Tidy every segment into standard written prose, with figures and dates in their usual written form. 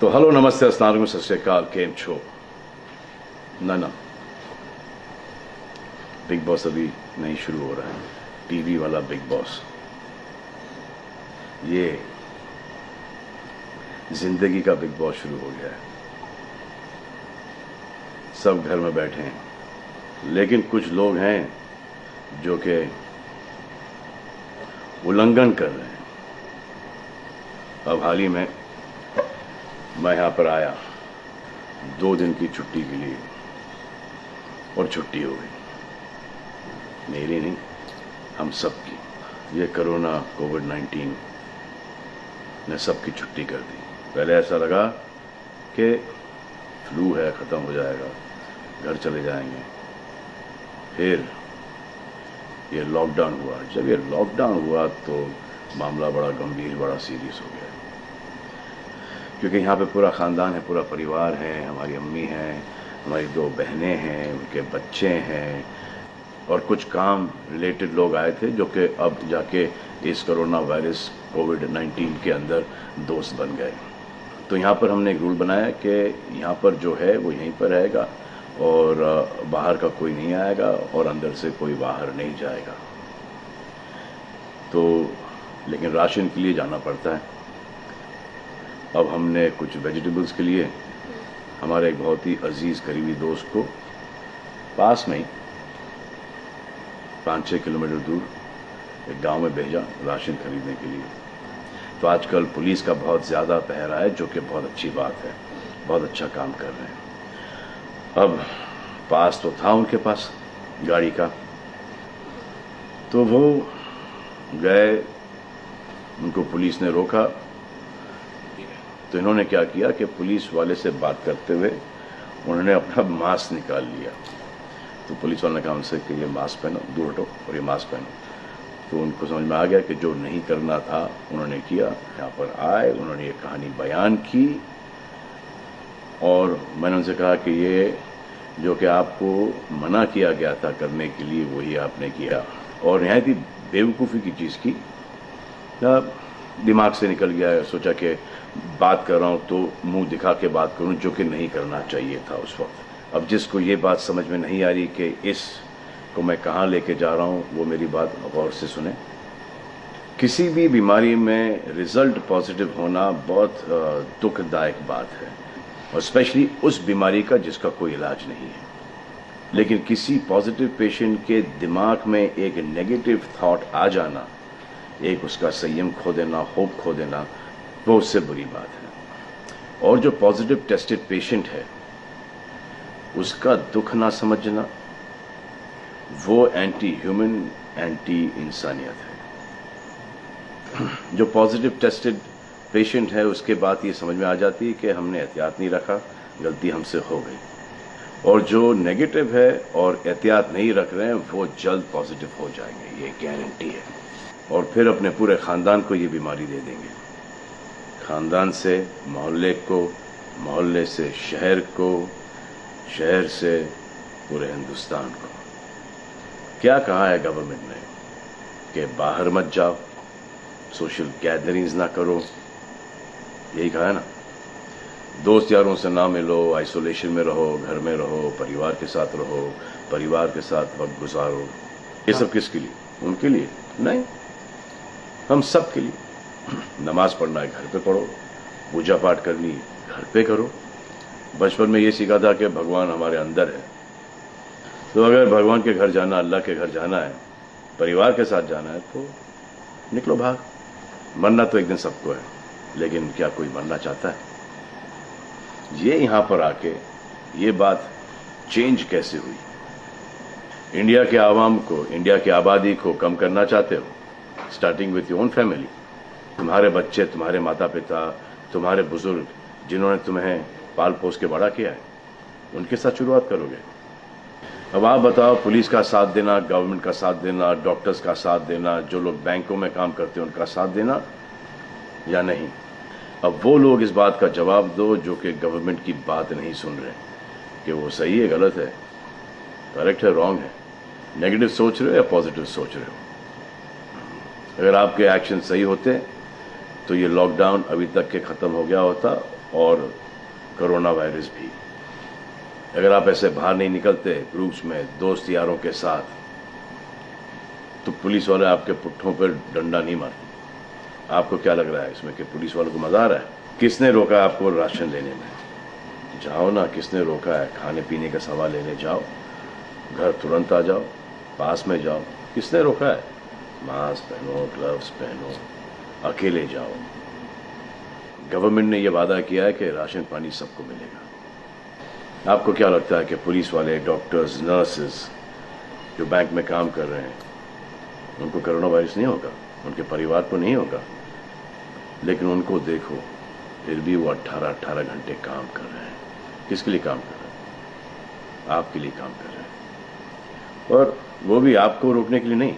तो हेलो नमस्ते अस्सलाम सत श्री अकाल केम छो ना बिग बॉस अभी नहीं शुरू हो रहा है। टीवी वाला बिग बॉस, ये जिंदगी का बिग बॉस शुरू हो गया है। सब घर में बैठे हैं, लेकिन कुछ लोग हैं जो कि उल्लंघन कर रहे हैं। अब हाल ही में मैं यहां पर आया 2 दिन की छुट्टी के लिए, और छुट्टी हो गई। मेरी नहीं, हम सब की। ये कोरोना कोविड-19 ने सबकी छुट्टी कर दी। पहले ऐसा लगा कि फ्लू है, ख़त्म हो जाएगा, घर चले जाएंगे। फिर ये लॉकडाउन हुआ। जब ये लॉकडाउन हुआ तो मामला बड़ा गंभीर, बड़ा सीरियस हो गया, क्योंकि यहाँ पे पूरा ख़ानदान है, पूरा परिवार है। हमारी अम्मी हैं, हमारी 2 बहनें हैं, उनके बच्चे हैं, और कुछ काम रिलेटेड लोग आए थे जो कि अब जाके इस कोरोना वायरस कोविड-19 के अंदर दोस्त बन गए। तो यहाँ पर हमने एक रूल बनाया कि यहाँ पर जो है वो यहीं पर रहेगा, और बाहर का कोई नहीं आएगा, और अंदर से कोई बाहर नहीं जाएगा। तो लेकिन राशन के लिए जाना पड़ता है। अब हमने कुछ वेजिटेबल्स के लिए हमारे एक बहुत ही अजीज़ करीबी दोस्त को पास में ही 5-6 किलोमीटर दूर एक गांव में भेजा राशन खरीदने के लिए। तो आजकल पुलिस का बहुत ज़्यादा पहरा है, जो कि बहुत अच्छी बात है, बहुत अच्छा काम कर रहे हैं। अब पास तो था उनके पास गाड़ी का, तो वो गए, उनको पुलिस ने रोका। तो इन्होंने क्या किया कि पुलिस वाले से बात करते हुए उन्होंने अपना मास्क निकाल लिया। तो पुलिस वाले ने कहा उनसे कि ये मास्क पहनो, दूर हटो और ये मास्क पहनो। तो उनको समझ में आ गया कि जो नहीं करना था उन्होंने किया। यहाँ पर आए, उन्होंने ये कहानी बयान की, और मैंने उनसे कहा कि ये जो कि आपको मना किया गया था करने के लिए, वही आपने किया, और निहायत ही बेवकूफ़ी की चीज़ की। दिमाग से निकल गया। सोचा कि बात कर रहा हूँ तो मुंह दिखा के बात करूँ, जो कि नहीं करना चाहिए था उस वक्त। अब जिसको ये बात समझ में नहीं आ रही कि इस को मैं कहाँ लेके जा रहा हूँ, वो मेरी बात गौर से सुने। किसी भी बीमारी में रिजल्ट पॉजिटिव होना बहुत दुखदायक बात है, और स्पेशली उस बीमारी का जिसका कोई इलाज नहीं है। लेकिन किसी पॉजिटिव पेशेंट के दिमाग में एक नेगेटिव थॉट आ जाना, एक उसका संयम खो देना, होप खो देना, वो उससे बुरी बात है। और जो पॉजिटिव टेस्टेड पेशेंट है, उसका दुख ना समझना, वो एंटी ह्यूमन, एंटी इंसानियत है। जो पॉजिटिव टेस्टेड पेशेंट है, उसके बाद ये समझ में आ जाती है कि हमने एहतियात नहीं रखा, गलती हमसे हो गई। और जो नेगेटिव है और एहतियात नहीं रख रहे हैं, वो जल्द पॉजिटिव हो जाएंगे, ये गारंटी है। और फिर अपने पूरे ख़ानदान को ये बीमारी दे देंगे। ख़ानदान से मोहल्ले को, मोहल्ले से शहर को, शहर से पूरे हिंदुस्तान को। क्या कहा है गवर्नमेंट ने कि बाहर मत जाओ, सोशल गैदरिंग्स ना करो, यही कहा है ना। दोस्त यारों से ना मिलो, आइसोलेशन में रहो, घर में रहो, परिवार के साथ रहो, परिवार के साथ वक्त गुजारो। ये सब किसके लिए? उनके लिए नहीं, हम सब के लिए। नमाज पढ़ना है, घर पे पढ़ो। पूजा पाठ करनी है, घर पे करो। बचपन में ये सीखा था कि भगवान हमारे अंदर है। तो अगर भगवान के घर जाना, अल्लाह के घर जाना है, परिवार के साथ जाना है, तो निकलो भाग। मरना तो एक दिन सबको है, लेकिन क्या कोई मरना चाहता है? ये यहाँ पर आके ये बात चेंज कैसे हुई? इंडिया के आवाम को, इंडिया की आबादी को कम करना चाहते हो? Starting with your own family. तुम्हारे बच्चे, तुम्हारे माता पिता, तुम्हारे बुजुर्ग, जिन्होंने तुम्हें पाल पोस के बड़ा किया है, उनके साथ शुरुआत करोगे। अब आप बताओ, पुलिस का साथ देना, गवर्नमेंट का साथ देना, डॉक्टर्स का साथ देना, जो लोग बैंकों में काम करते हैं उनका साथ देना या नहीं? अब वो लोग इस बात का जवाब दो जो कि गवर्नमेंट की बात नहीं सुन रहे, कि वो सही है, गलत है, करेक्ट है, रॉन्ग है, नेगेटिव सोच रहे हो या पॉजिटिव सोच रहे हो। अगर आपके एक्शन सही होते तो ये लॉकडाउन अभी तक के ख़त्म हो गया होता और कोरोना वायरस भी। अगर आप ऐसे बाहर नहीं निकलते ग्रुप्स में दोस्त यारों के साथ, तो पुलिस वाले आपके पुट्ठों पर डंडा नहीं मारते। आपको क्या लग रहा है इसमें कि पुलिस वालों को मजा आ रहा है? किसने रोका आपको राशन लेने में? जाओ ना, किसने रोका है? खाने पीने का सामान लेने जाओ, घर तुरंत आ जाओ, पास में जाओ, किसने रोका है? मास्क पहनो, ग्लव्स पहनो, अकेले जाओ। गवर्नमेंट ने यह वादा किया है कि राशन पानी सबको मिलेगा। आपको क्या लगता है कि पुलिस वाले, डॉक्टर्स, नर्सेस जो बैंक में काम कर रहे हैं, उनको कोरोना वायरस नहीं होगा? उनके परिवार को नहीं होगा? लेकिन उनको देखो, फिर भी वो 18-18 घंटे काम कर रहे हैं। किसके लिए काम कर रहे हैं? आपके लिए काम कर रहे हैं। और वो भी आपको रोकने के लिए नहीं,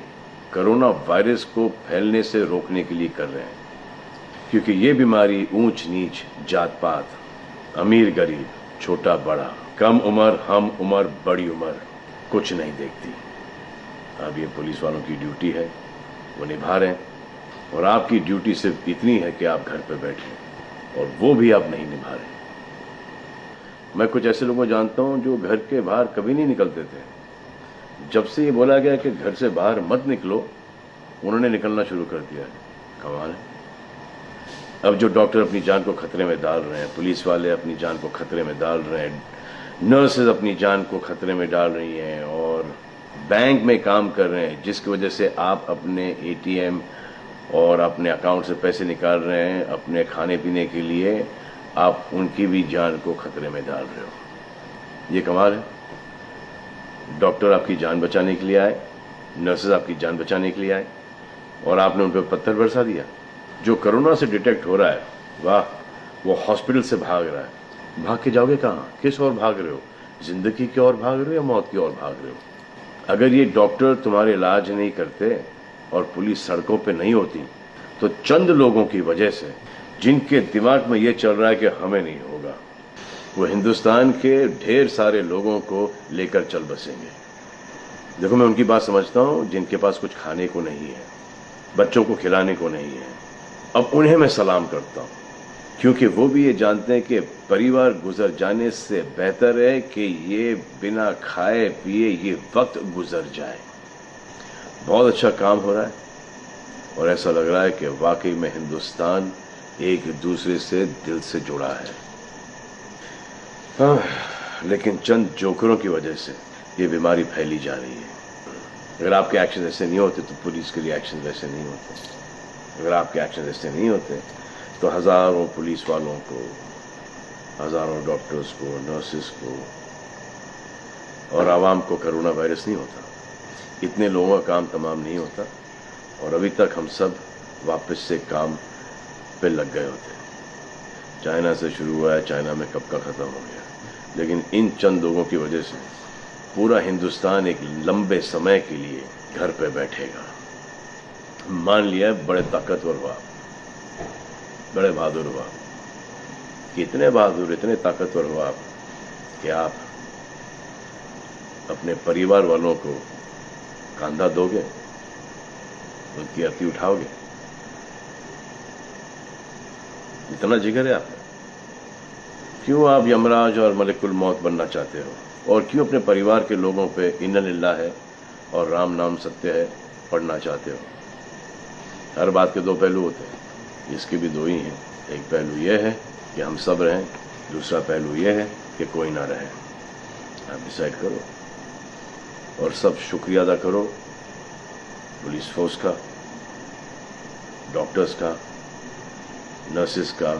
कोरोना वायरस को फैलने से रोकने के लिए कर रहे हैं। क्योंकि ये बीमारी ऊंच नीच, जात पात, अमीर गरीब, छोटा बड़ा, कम उम्र, हम उम्र, बड़ी उम्र कुछ नहीं देखती। अब ये पुलिस वालों की ड्यूटी है, वो निभा रहे हैं। और आपकी ड्यूटी सिर्फ इतनी है कि आप घर पे बैठे, और वो भी आप नहीं निभा रहे। मैं कुछ ऐसे लोगों को जानता हूं जो घर के बाहर कभी नहीं निकलते थे। जब से ये बोला गया कि घर से बाहर मत निकलो, उन्होंने निकलना शुरू कर दिया है। कमाल है। अब जो डॉक्टर अपनी जान को खतरे में डाल रहे हैं, पुलिस वाले अपनी जान को खतरे में डाल रहे हैं, नर्सेज अपनी जान को खतरे में डाल रही हैं, और बैंक में काम कर रहे हैं, जिसकी वजह से आप अपने एटीएम और अपने अकाउंट से पैसे निकाल रहे हैं अपने खाने पीने के लिए, आप उनकी भी जान को खतरे में डाल रहे हो। ये कमाल है। डॉक्टर आपकी जान बचाने के लिए आए, नर्सेज आपकी जान बचाने के लिए आए, और आपने उन पर पत्थर बरसा दिया। जो कोरोना से डिटेक्ट हो रहा है, वाह, वो हॉस्पिटल से भाग रहा है। भाग के जाओगे कहाँ? किस ओर भाग रहे हो? जिंदगी की ओर भाग रहे हो या मौत की ओर भाग रहे हो? अगर ये डॉक्टर तुम्हारे इलाज नहीं करते और पुलिस सड़कों पे नहीं होती, तो चंद लोगों की वजह से, जिनके दिमाग में ये चल रहा है कि हमें नहीं होगा, वो हिंदुस्तान के ढेर सारे लोगों को लेकर चल बसेंगे। देखो, मैं उनकी बात समझता हूँ जिनके पास कुछ खाने को नहीं है, बच्चों को खिलाने को नहीं है। अब उन्हें मैं सलाम करता हूँ, क्योंकि वो भी ये जानते हैं कि परिवार गुजर जाने से बेहतर है कि ये बिना खाए पिए ये वक्त गुजर जाए। बहुत अच्छा काम हो रहा है, और ऐसा लग रहा है कि वाकई में हिंदुस्तान एक दूसरे से दिल से जुड़ा है। लेकिन चंद जोकरों की वजह से ये बीमारी फैली जा रही है। अगर आपके एक्शन ऐसे नहीं होते तो पुलिस के लिए एक्शन वैसे नहीं होते। अगर आपके एक्शन ऐसे नहीं होते तो हज़ारों पुलिस वालों को, हज़ारों डॉक्टर्स को, नर्सेस को और आवाम को कोरोना वायरस नहीं होता। इतने लोगों का काम तमाम नहीं होता, और अभी तक हम सब वापस से काम पे लग गए होते। चाइना से शुरू हुआ है, चाइना में कब का ख़त्म हो गया। लेकिन इन चंद लोगों की वजह से पूरा हिंदुस्तान एक लंबे समय के लिए घर पे बैठेगा। मान लिया बड़े ताकतवर हुआ, बड़े बहादुर हुआ, कितने बहादुर, इतने ताकतवर हुआ कि आप अपने परिवार वालों को कंधा दोगे, उनकी अर्थी उठाओगे। इतना जिगर है आप में? क्यों आप यमराज और मलिकुल मौत बनना चाहते हो? और क्यों अपने परिवार के लोगों पे इन्ना लिल्लाह है और राम नाम सत्य है पढ़ना चाहते हो? हर बात के दो पहलू होते हैं, इसके भी दो ही हैं। एक पहलू यह है कि हम सब रहें, दूसरा पहलू यह है कि कोई ना रहे। आप डिसाइड करो, और सब शुक्रिया अदा करो पुलिस फोर्स का, डॉक्टर्स का, नर्सेस का,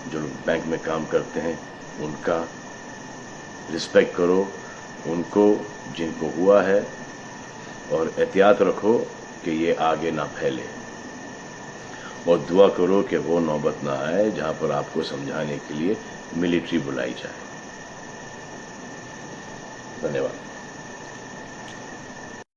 जो लोग बैंक में काम करते हैं उनका। रिस्पेक्ट करो उनको जिनको हुआ है, और एहतियात रखो कि ये आगे ना फैले, और दुआ करो कि वो नौबत ना आए जहां पर आपको समझाने के लिए मिलिट्री बुलाई जाए। धन्यवाद।